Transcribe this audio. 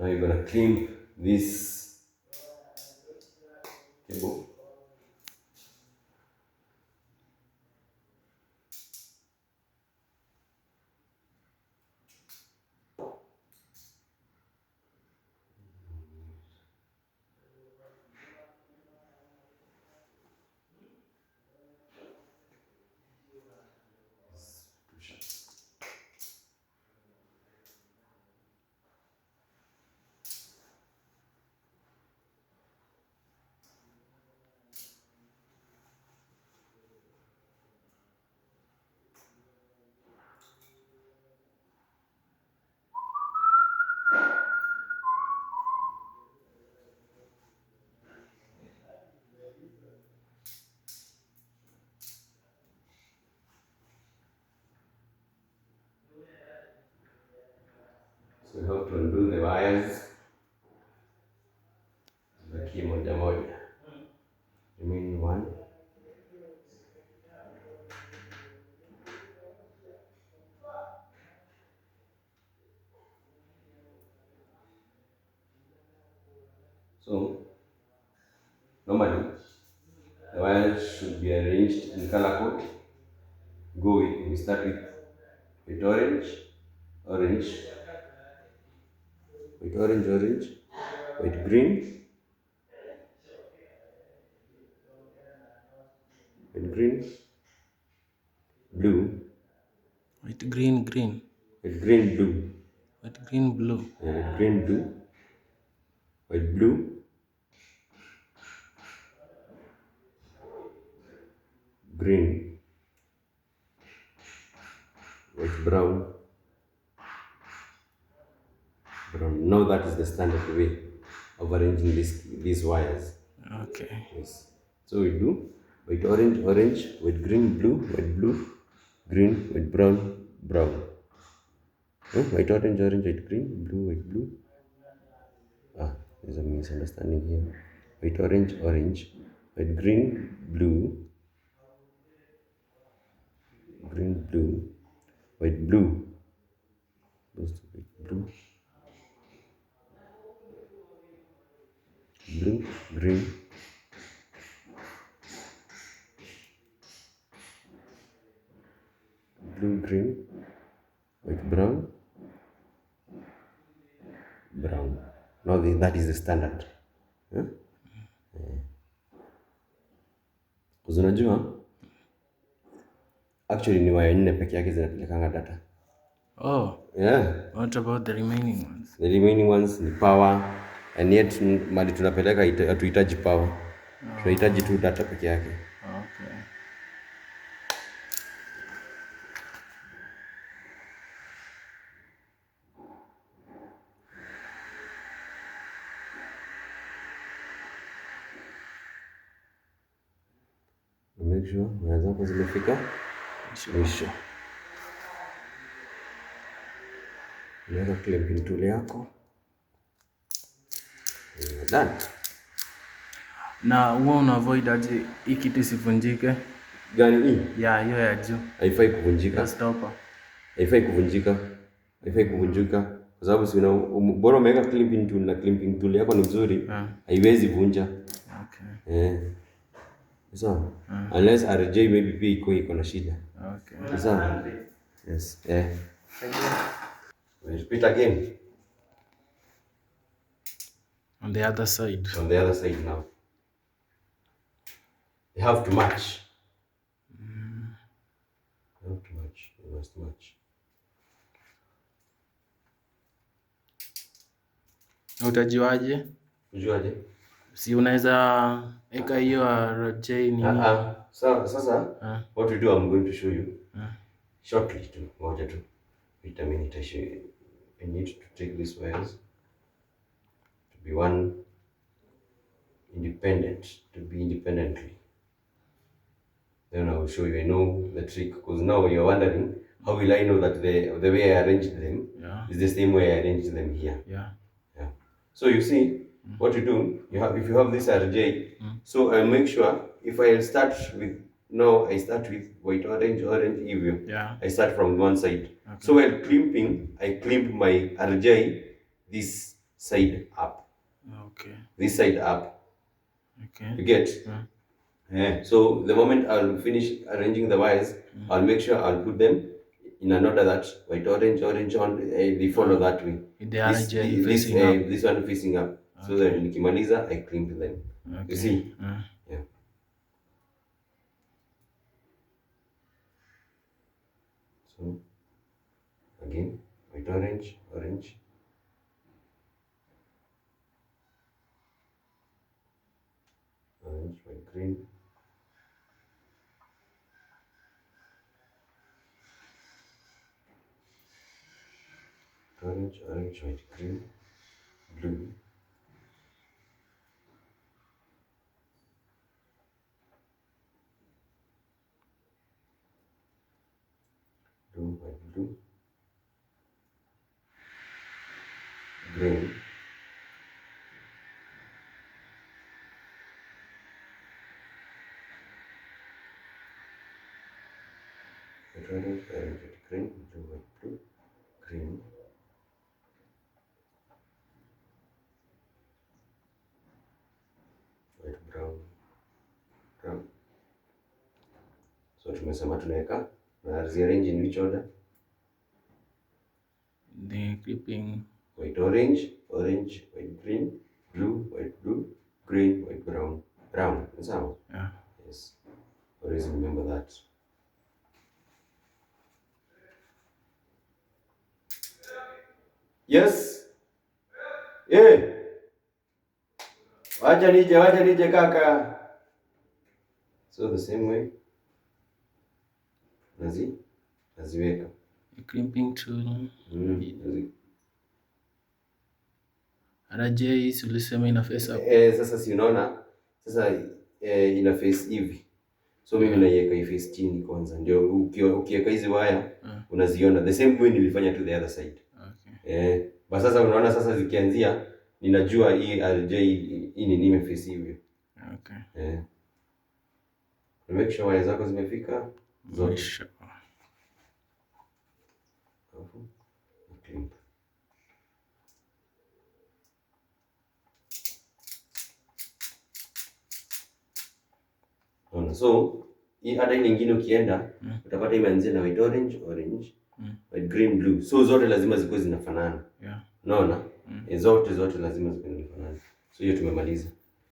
Now you're gonna clean this cable. So we have to undo the wires. Baki moja moja. Remaining one. So normally the wires should be arranged in color code. We start with orange, orange, with orange, orange, with green, with green, blue, With green, green. with green, blue, With green, blue. yeah, with green, blue, with blue, green, with brown, brown. Now that is the standard way of arranging these wires. Okay. Yes. So we do with orange, orange, with green, blue, green, with brown, brown. Oh, white, orange, orange, white, green, blue, white, blue. Ah, there's a misunderstanding here. White, orange, orange, white, green, blue, green, blue, white, blue, white, blue, blue, green, blue, green, white, brown, brown. Now that is the standard. Huh? Unajua actually ni waya 4 peke yake zinapelekanga data. Oh. Yeah. What about the remaining ones? The remaining ones ni power, and yet mali tunapeleka hatuhitaji power. Tunahitaji tu data peke yake. Okay. Make sure waya zako zimefika mwisho. Unaweka clamping tool yako. Done. Na huwa una avoid aje hii kitu isivunjike? Gani hii? Yeah, hiyo ya juu. Haifai kuvunjika. Stopper. Haifai kuvunjika. Haifai kuvunjika. Kwa sababu si bora umeweka clamping tool na clamping tool yako ni nzuri, haiwezi vunja. Okay. So, unless RJ maybe pia iko na shida. Okay. So, yes. We'll repeat again. On the other side. On the other side now. They have to match. They have to match. They must match. Utajuaje? Ujuaje? Si unaweza eka hiyo RJ nini? Sasa, what we do, I'm going to show you shortly too. Moja tu. Wait a minute, I show you. I need to take these wires to be independently. Then I will show you. I know the trick, because now you're wondering, how will I know that the way I arranged them is the same way I arranged them here? Yeah. So you see, what you do, if you have this RJ, so I make sure if I start with I start with white, orange, EVO. Yeah. I start from one side. Okay. So while climping, I climp my RJ this side up. Okay. This side up. Okay. You get? Yeah. Yeah. So the moment I'll finish arranging the wires, I'll make sure I'll put them in an order that white, orange, orange on. They follow that way. They are facing up. This one facing up. So Okay. then nikimaliza, I crimp them. Okay. You see? Yeah. So again, white, orange, orange. Orange, white, green. Orange, orange, white, green, blue. Blue, white, blue. Green. White, orange, orange, white, green, blue, white, blue, green. White, brown, brown. So tumesema tunaweka na rearrange in which order? The clipping. White, orange, orange, white, green, blue, white, blue, green, white, brown, brown. Sawa? Yeah. Yes. Always remember that. Yes. Eh. Wacha nije kaka. So the same way. Naziweka. The clipping tool. RJ ulisema ina face up. Sasa si unaona? Sasa ina face hivi. So mimi naiweka face chini kwanza. Ndio ukiweka hizi waya unaziona the same way nilifanya to the other side. Okay. Basi sasa unaona sasa zikianzia ninajua hii RJ hii ni nimeface hivyo. Okay. Make sure waya zako zimefika zote. Crimp. So hii hata nyingine ukienda utapata imeanzia na white, orange, orange, white, green, blue. So zote lazima zikuwe zinafanana. Yeah. Unaona? Zote lazima zikuwe zinafanana. So hiyo tumemaliza.